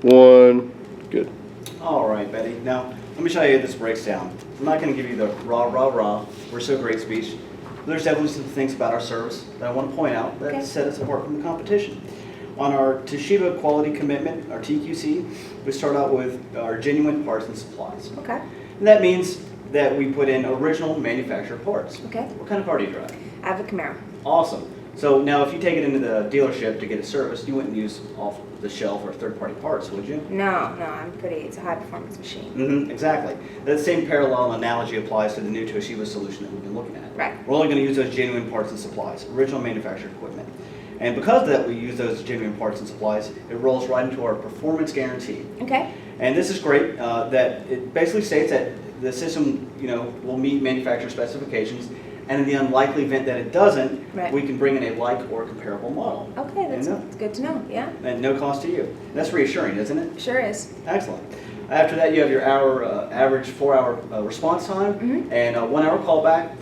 1, good. All right, Betty. Now, let me show you how this breaks down. I'm not going to give you the rah, rah, rah, we're so great speech. There's definitely some things about our service that I want to point out that set us apart from the competition. On our Toshiba Quality Commitment, our TQC, we start out with our genuine parts and supplies. Okay. And that means that we put in original manufacturer parts. Okay. What kind of car do you drive? I have a Camaro. Awesome. So now if you take it into the dealership to get it serviced, you wouldn't use off the shelf or third-party parts, would you? No, it's a high-performance machine. Mm-hmm, exactly. That same parallel analogy applies to the new Toshiba solution that we've been looking at. Right. We're only going to use those genuine parts and supplies, original manufactured equipment. And because of that we use those genuine parts and supplies, it rolls right into our performance guarantee. Okay. And this is great, that it basically states that the system, will meet manufacturer specifications, and in the unlikely event that it doesn't, Right. we can bring in a like or comparable model. Okay, that's good to know, yeah. And no cost to you. That's reassuring, isn't it? Sure is. Excellent. After that, you have your average 4-hour response time and a 1-hour callback.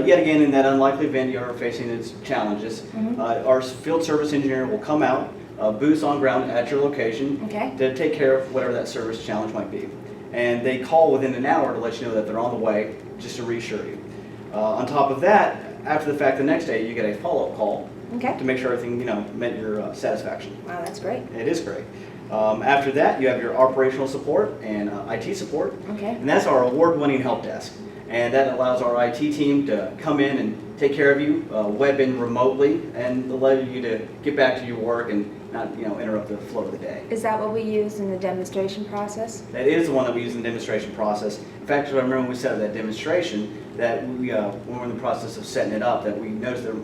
Yet again, in that unlikely event you're facing its challenges, our field service engineer will come out, boots on ground at your location to take care of whatever that service challenge might be. And they call within an hour to let you know that they're on the way, just to reassure you. On top of that, after the fact, the next day you get a follow-up call to make sure everything met your satisfaction. Wow, that's great. It is great. After that, you have your operational support and IT support, and that's our award-winning help desk. And that allows our IT team to come in and take care of you, web in remotely, and allow you to get back to your work and not, interrupt the flow of the day. Is that what we use in the demonstration process? That is the one that we use in the demonstration process. In fact, I remember when we set up that demonstration, that we, when we were in the process of setting it up, that we noticed that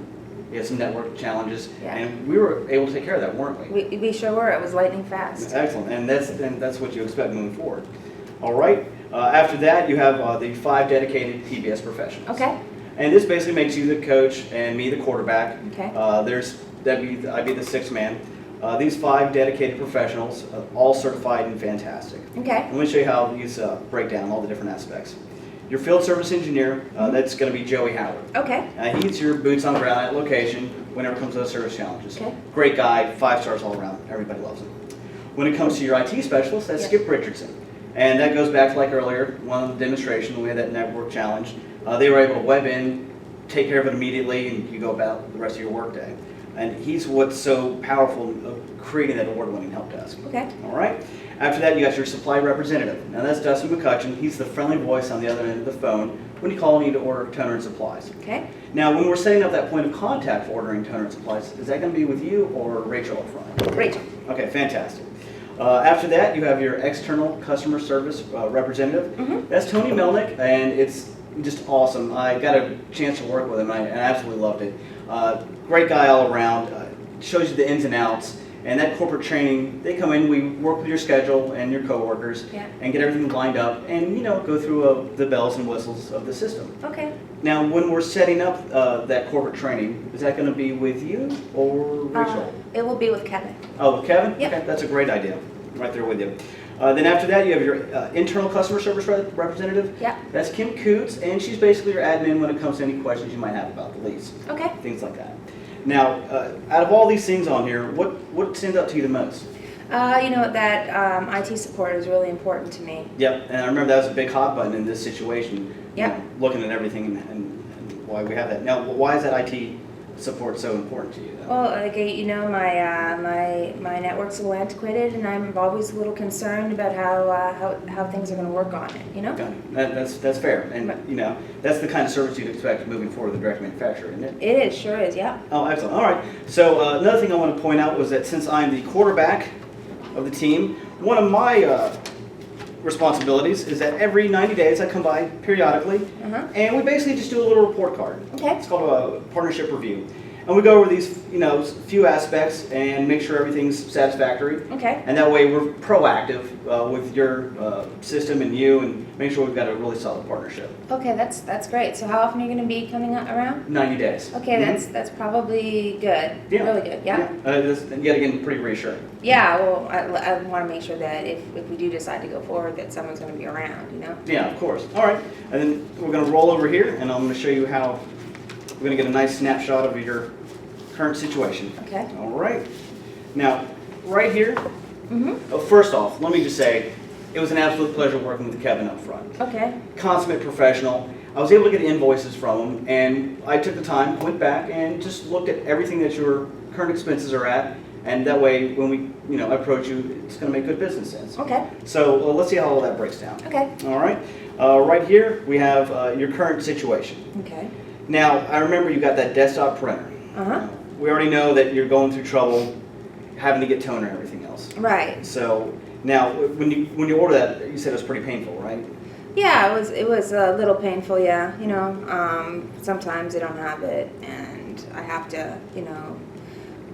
we had some network challenges, and we were able to take care of that, weren't we? We sure were. It was lightning fast. Excellent, and that's what you expect moving forward. All right. After that, you have the 5 dedicated PBS professionals. Okay. And this basically makes you the coach and me the quarterback. Okay. I'd be the 6th man. These 5 dedicated professionals, all certified and fantastic. Okay. Let me show you how these break down all the different aspects. Your field service engineer, that's going to be Joey Howard. Okay. He's your boots on the ground at location whenever it comes to those service challenges. Okay. Great guy, 5 stars all around. Everybody loves him. When it comes to your IT specialist, that's Skip Richardson. And that goes back to like earlier, one of the demonstration, we had that network challenge. They were able to web in, take care of it immediately, and you go about the rest of your workday. And he's what's so powerful of creating that award-winning help desk. Okay. All right. After that, you got your supply representative. Now that's Dustin McCutcheon. He's the friendly voice on the other end of the phone when you call and need to order toner and supplies. Okay. Now, when we're setting up that point of contact for ordering toner and supplies, is that going to be with you or Rachel up front? Rachel. Okay, fantastic. After that, you have your external customer service representative. That's Tony Melnick, and it's just awesome. I got a chance to work with him, and I absolutely loved it. Great guy all around, shows you the ins and outs, and that corporate training, they come in, we work with your schedule and your coworkers, and get everything lined up, and go through the bells and whistles of the system. Okay. Now, when we're setting up that corporate training, is that going to be with you or Rachel? It will be with Kevin. Oh, with Kevin? Yep. Okay, that's a great idea. Right there with you. Then after that, you have your internal customer service representative. Yeah. That's Kim Coots, and she's basically your admin when it comes to any questions you might have about the lease. Okay. Things like that. Now, out of all these things on here, what stands out to you the most? That IT support is really important to me. Yep, and I remember that was a big hot button in this situation. Yep. Looking at everything and why we have that. Now, why is that IT support so important to you, though? Well, my network's a little antiquated, and I'm always a little concerned about how things are going to work on it. Okay. That's fair, and that's the kind of service you'd expect moving forward with the direct manufacturer, isn't it? It is, sure is, yeah. Oh, excellent. All right. So another thing I want to point out was that since I'm the quarterback of the team, one of my responsibilities is that every 90 days I come by periodically, and we basically just do a little report card. Okay. It's called a partnership review. And we go over these, few aspects and make sure everything's satisfactory. Okay. And that way we're proactive with your system and you, and make sure we've got a really solid partnership. Okay, that's great. So how often are you going to be coming around? 90 days. Okay, that's probably good. Yeah. Really good. Yeah. That's, yet again, pretty reassuring. Yeah. Well, I want to make sure that if we do decide to go forward, that someone's going to be around. Yeah, of course. All right. And then we're going to roll over here, and I'm going to show you how we're going to get a nice snapshot of your current situation. Okay. All right. Now, right here, First off, let me just say, it was an absolute pleasure working with Kevin up front. Okay. Consummate professional. I was able to get invoices from him, and I took the time, went back, and just looked at everything that your current expenses are at, and that way, when we approach you, it's going to make good business sense. Okay. So let's see how all that breaks down. Okay. All right. Right here, we have your current situation. Okay. Now, I remember you got that desktop printer. We already know that you're going through trouble having to get toner and everything else. Right. So now, when you order that, you said it was pretty painful, right? Yeah, it was a little painful. Yeah, sometimes they don't have it, and I have to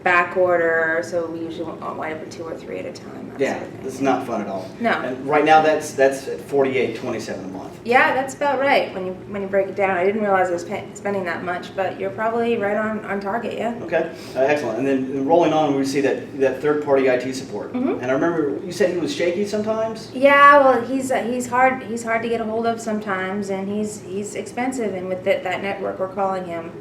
back order. So we usually wind up with 2 or 3 at a time. Yeah, it's not fun at all. No. And right now, that's at $48.27 a month. Yeah, that's about right when you break it down. I didn't realize I was spending that much, but you're probably right on target. Yeah. Okay, excellent. And then rolling on, we see that third-party IT support. And I remember you said he was shaky sometimes. Yeah, well, he's hard to get a hold of sometimes, and he's expensive, and with that network, we're calling him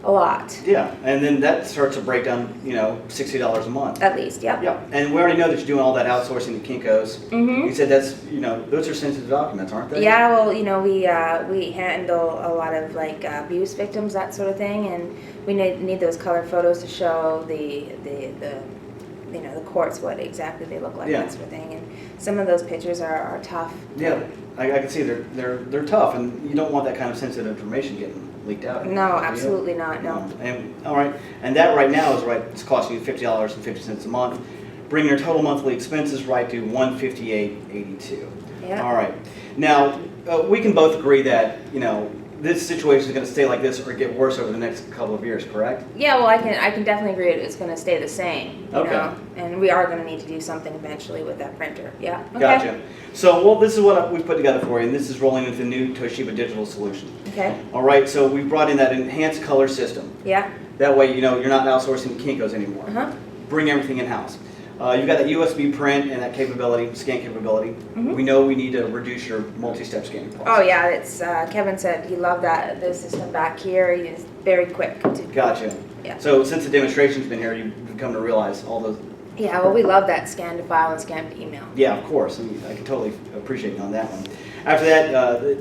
a lot. Yeah, and then that starts to break down, $60 a month. At least, yep. Yeah, and we already know that you're doing all that outsourcing to Kinko's. You said that's, those are sensitive documents, aren't they? Yeah, well, we handle a lot of like abuse victims, that sort of thing, and we need those color photos to show the courts what exactly they look like, that sort of thing. And some of those pictures are tough. Yeah, I can see they're tough, and you don't want that kind of sensitive information getting leaked out. No, absolutely not. No. And all right, and that right now is right. It's costing you $50.50 a month, bringing your total monthly expenses right to $158.82. Yeah. All right. Now we can both agree that this situation is going to stay like this or get worse over the next couple of years, correct? Yeah, well, I can definitely agree it's going to stay the same. Okay. And we are going to need to do something eventually with that printer. Yeah. Okay. Gotcha. So, this is what we've put together for you, and this is rolling into the new Toshiba digital solution. Okay. All right. So we brought in that enhanced color system. Yeah. That way, you're not outsourcing to Kinko's anymore. Bring everything in house. You've got that USB print and that capability, scan capability. We know we need to reduce your multi-step scanning process. Oh yeah, it's Kevin said he loved the system back here. He is very quick. Gotcha. Yeah. So since the demonstration's been here, you've come to realize all those. Yeah, well, we love that scan to file and scan to email. Yeah, of course. I can totally appreciate you on that one. After that,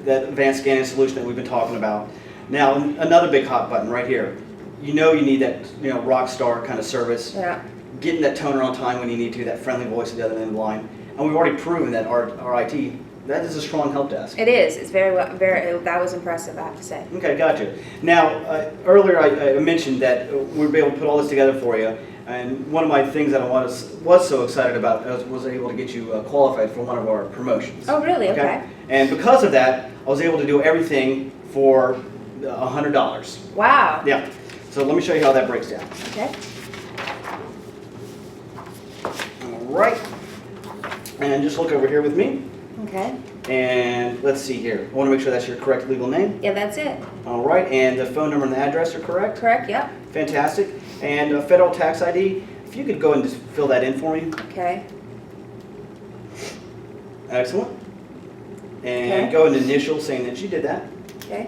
that advanced scanning solution that we've been talking about. Now, another big hot button right here. You need that rock star kind of service. Yeah. Getting that toner on time when you need to, that friendly voice at the other end of the line. And we've already proven that our IT, that is a strong help desk. It is. It's that was impressive, I have to say. Okay, gotcha. Now, earlier I mentioned that we'd be able to put all this together for you. And one of my things that I was so excited about was able to get you qualified for one of our promotions. Oh, really? Okay. And because of that, I was able to do everything for $100. Wow. Yeah. So let me show you how that breaks down. Okay. Right, and just look over here with me. Okay. And let's see here. I want to make sure that's your correct legal name. Yeah, that's it. All right, and the phone number and the address are correct? Correct, yep. Fantastic. And a federal tax ID, if you could go and just fill that in for me. Okay. Excellent. And Okay. go and initial saying that you did that. Okay.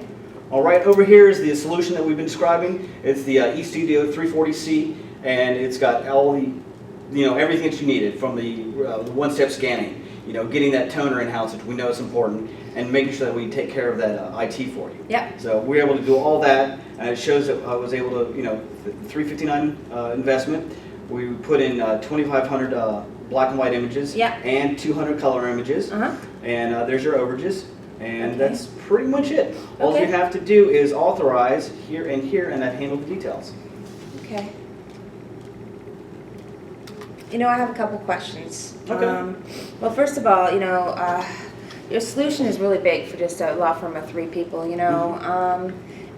All right, over here is the solution that we've been describing. It's the eStudio 340C, and it's got all the everything that you needed from the one-step scanning, getting that toner in-house, which we know is important, and making sure that we take care of that IT for you. Yep. So we're able to do all that, and it shows that I was able to, $359 investment. We put in 2,500 black and white images, and 200 color images, and there's your overages, and that's pretty much it. All you have to do is authorize here, and I've handled the details. Okay. I have a couple questions. Okay. Well, first of all, your solution is really big for just a law firm of 3 people,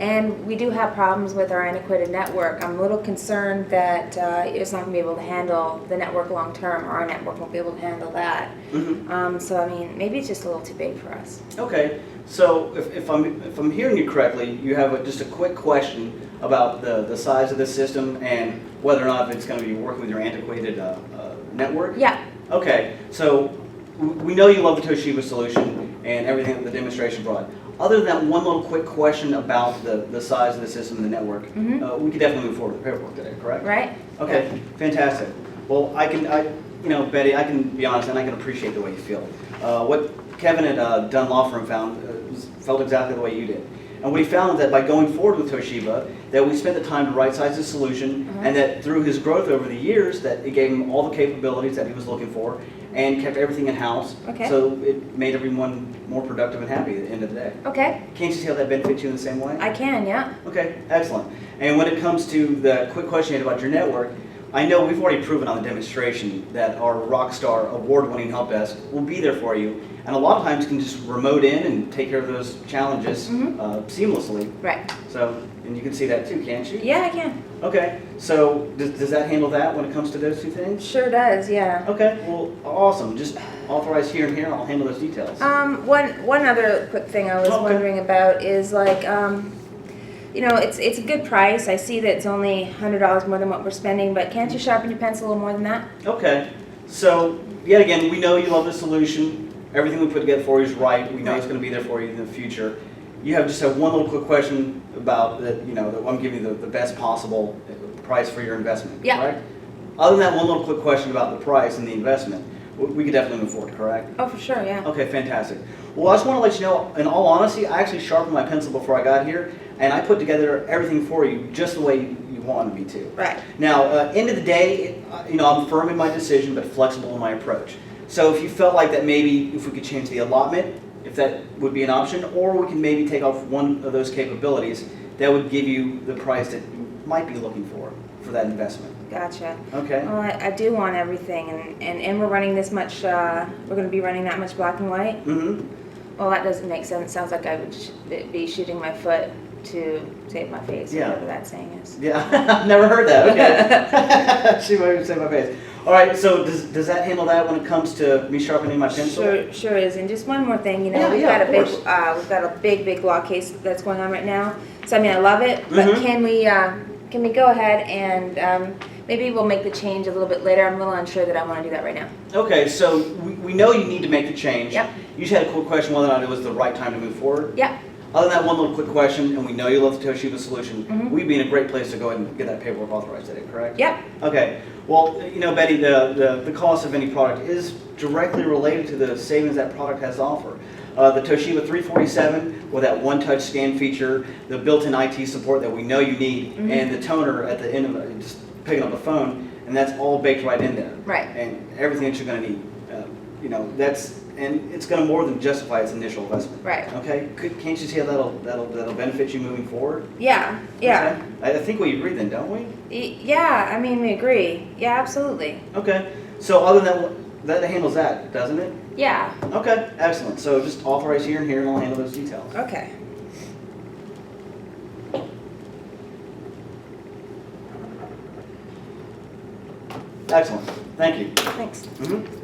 and we do have problems with our antiquated network. I'm a little concerned that it's not going to be able to handle the network long term, or our network won't be able to handle that. So, I mean, maybe it's just a little too big for us. Okay. So, if I'm hearing you correctly, you have just a quick question about the size of the system and whether or not it's going to be working with your antiquated network? Yeah. Okay, so we know you love the Toshiba solution and everything that the demonstration brought. Other than that one little quick question about the size of the system and the network, we could definitely move forward with the paperwork today, correct? Right. Okay, fantastic. Well, you know, Betty, I can be honest, and I can appreciate the way you feel. What Kevin at Dunn Law Firm found felt exactly the way you did. And what he found that by going forward with Toshiba, that we spent the time to right-size the solution, and that through his growth over the years, that it gave him all the capabilities that he was looking for, and kept everything in-house. Okay. So it made everyone more productive and happy at the end of the day. Okay. Can't you see how that benefits you in the same way? I can, yeah. Okay, excellent. And when it comes to the quick question you had about your network, I know we've already proven on the demonstration that our Rockstar award-winning help desk will be there for you, and a lot of times can just remote in and take care of those challenges seamlessly. Right. So, and you can see that too, can't you? Yeah, I can. Okay, so does that handle that when it comes to those two things? Sure does, yeah. Okay, well, awesome. Just authorize here and here, and I'll handle those details. One other quick thing I was wondering about is like, you know, it's a good price. I see that it's only $100 more than what we're spending, but can't you sharpen your pencil a little more than that? Okay, so yet again, we know you love the solution. Everything we put together for you is right. We know it's going to be there for you in the future. You have just have one little quick question about that. You know, that I'm giving you the best possible price for your investment. Yeah. Correct? Other than that, one little quick question about the price and the investment. We could definitely move forward. Correct? Oh, for sure, yeah. Okay, fantastic. Well, I just want to let you know, in all honesty, I actually sharpened my pencil before I got here, and I put together everything for you just the way you wanted me to. Right. Now, end of the day, you know, I'm firm in my decision, but flexible in my approach. So if you felt like that maybe if we could change the allotment, if that would be an option, or we can maybe take off one of those capabilities, that would give you the price that you might be looking for that investment. Gotcha. Okay. Well, I do want everything, and we're running this much, we're going to be running that much black and white? Mm-hmm. Well, that doesn't make sense. Sounds like I would be shooting my foot to save my face, Yeah. whatever that saying is. Yeah, I've never heard that. Okay. She might say my face. All right, so does that handle that when it comes to me sharpening my pencil? Sure is. And just one more thing, you know, Yeah, we've yeah, got a big law case that's going on right now. So I mean, I love it, but can we go ahead and maybe we'll make the change a little bit later. I'm a little unsure that I want to do that right now. Okay, so we know you need to make the change. Yep. You just had a quick question whether or not it was the right time to move forward. Yep. Other than that one little quick question, and we know you love the Toshiba solution, we'd be in a great place to go ahead and get that paperwork authorized today, correct? Yep. Okay. Well, you know, Betty, the cost of any product is directly related to the savings that product has to offer. The Toshiba 347 with that one-touch scan feature, the built-in IT support that we know you need, and the toner at the end of it, just picking up the phone, and that's all baked right in there. Right. And everything that you're going to need. You know, and it's going to more than justify its initial investment. Right. Okay. Can't you see how that'll benefit you moving forward? Yeah. Yeah. Okay. I think we agree then, don't we? Yeah. I mean, we agree. Yeah, absolutely. Okay. So other than that handles that, doesn't it? Yeah. Okay. Excellent. So just authorize here and here, and I'll handle those details. Okay. Excellent. Thank you. Thanks. Mm-hmm.